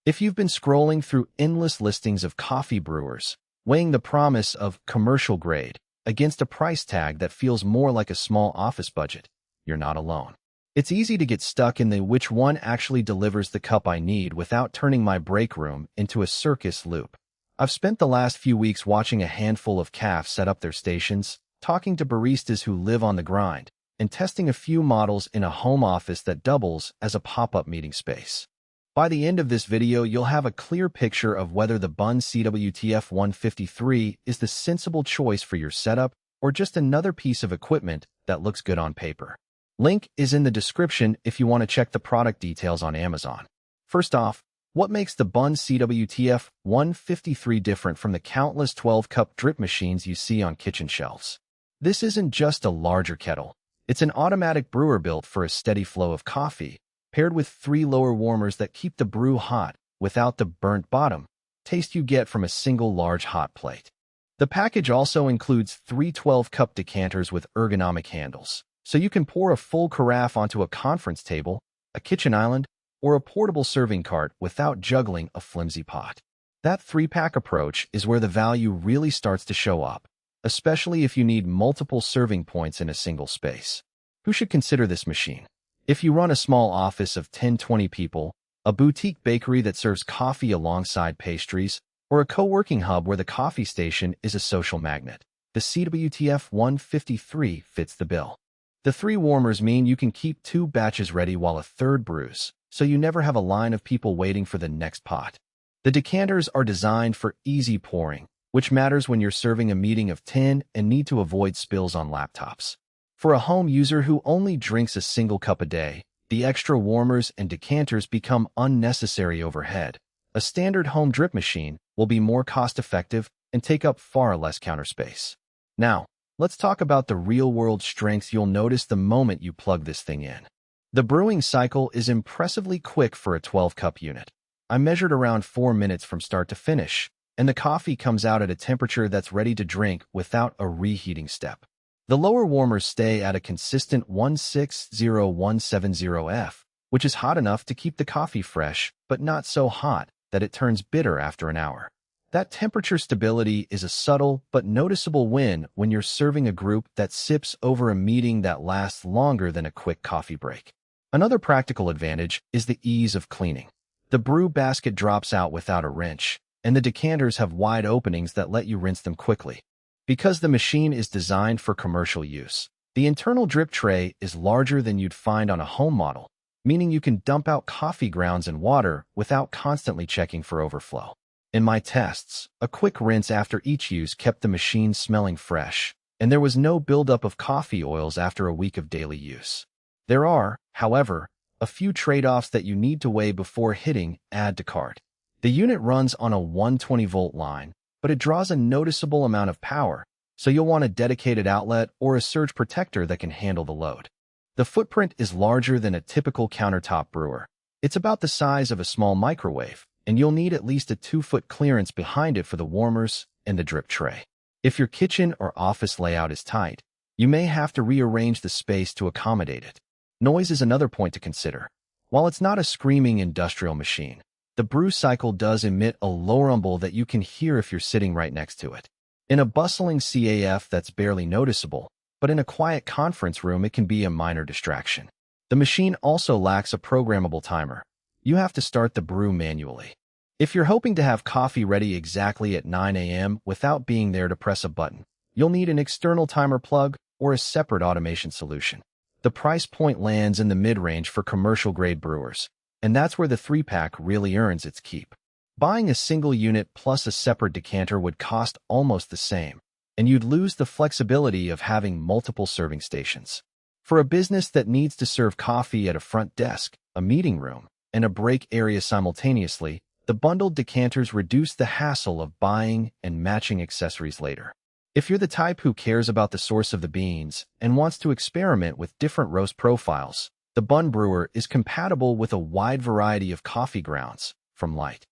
If you've been scrolling through endless listings of coffee brewers, weighing the promise of commercial grade against a price tag that feels more like a small office budget, you're not alone. It's easy to get stuck in the which one actually delivers the cup I need without turning my break room into a circus loop. I've spent the last few weeks watching a handful of cafes set up their stations, talking to baristas who live on the grind, and testing a few models in a home office that doubles as a pop-up meeting space. By the end of this video, you'll have a clear picture of whether the BUNN CWTF15 is the sensible choice for your setup or just another piece of equipment that looks good on paper. Link is in the description if you want to check the product details on Amazon. First off, what makes the BUNN CWTF15 different from the countless 12-cup drip machines you see on kitchen shelves? This isn't just a larger kettle. It's an automatic brewer built for a steady flow of coffee, paired with 3 lower warmers that keep the brew hot without the burnt bottom taste you get from a single large hot plate. The package also includes 3 12-cup decanters with ergonomic handles, so you can pour a full carafe onto a conference table, a kitchen island, or a portable serving cart without juggling a flimsy pot. That 3-pack approach is where the value really starts to show up, especially if you need multiple serving points in a single space. Who should consider this machine? If you run a small office of 10-20 people, a boutique bakery that serves coffee alongside pastries, or a co-working hub where the coffee station is a social magnet, the CWTF15 fits the bill. The 3 warmers mean you can keep 2 batches ready while a third brews, so you never have a line of people waiting for the next pot. The decanters are designed for easy pouring, which matters when you're serving a meeting of 10 and need to avoid spills on laptops. For a home user who only drinks a single cup a day, the extra warmers and decanters become unnecessary overhead. A standard home drip machine will be more cost-effective and take up far less counter space. Now, let's talk about the real-world strengths you'll notice the moment you plug this thing in. The brewing cycle is impressively quick for a 12-cup unit. I measured around 4 minutes from start to finish, and the coffee comes out at a temperature that's ready to drink without a reheating step. The lower warmers stay at a consistent 160-170 which is hot enough to keep the coffee fresh, but not so hot that it turns bitter after an hour. That temperature stability is a subtle but noticeable win when you're serving a group that sips over a meeting that lasts longer than a quick coffee break. Another practical advantage is the ease of cleaning. The brew basket drops out without a wrench, and the decanters have wide openings that let you rinse them quickly. Because the machine is designed for commercial use, the internal drip tray is larger than you'd find on a home model, meaning you can dump out coffee grounds and water without constantly checking for overflow. In my tests, a quick rinse after each use kept the machine smelling fresh, and there was no buildup of coffee oils after a week of daily use. There are, however, a few trade-offs that you need to weigh before hitting Add to Cart. The unit runs on a 120-volt line, but it draws a noticeable amount of power, so you'll want a dedicated outlet or a surge protector that can handle the load. The footprint is larger than a typical countertop brewer. It's about the size of a small microwave, and you'll need at least a 2-foot clearance behind it for the warmers and the drip tray. If your kitchen or office layout is tight, you may have to rearrange the space to accommodate it. Noise is another point to consider. While it's not a screaming industrial machine, the brew cycle does emit a low rumble that you can hear if you're sitting right next to it. In a bustling CAF, that's barely noticeable, but in a quiet conference room, it can be a minor distraction. The machine also lacks a programmable timer. You have to start the brew manually. If you're hoping to have coffee ready exactly at 9 a.m. without being there to press a button, you'll need an external timer plug or a separate automation solution. The price point lands in the mid-range for commercial-grade brewers, and that's where the 3-pack really earns its keep. Buying a single unit plus a separate decanter would cost almost the same, and you'd lose the flexibility of having multiple serving stations. For a business that needs to serve coffee at a front desk, a meeting room, and a break area simultaneously, the bundled decanters reduce the hassle of buying and matching accessories later. If you're the type who cares about the source of the beans and wants to experiment with different roast profiles, the BUNN Brewer is compatible with a wide variety of coffee grounds, from light,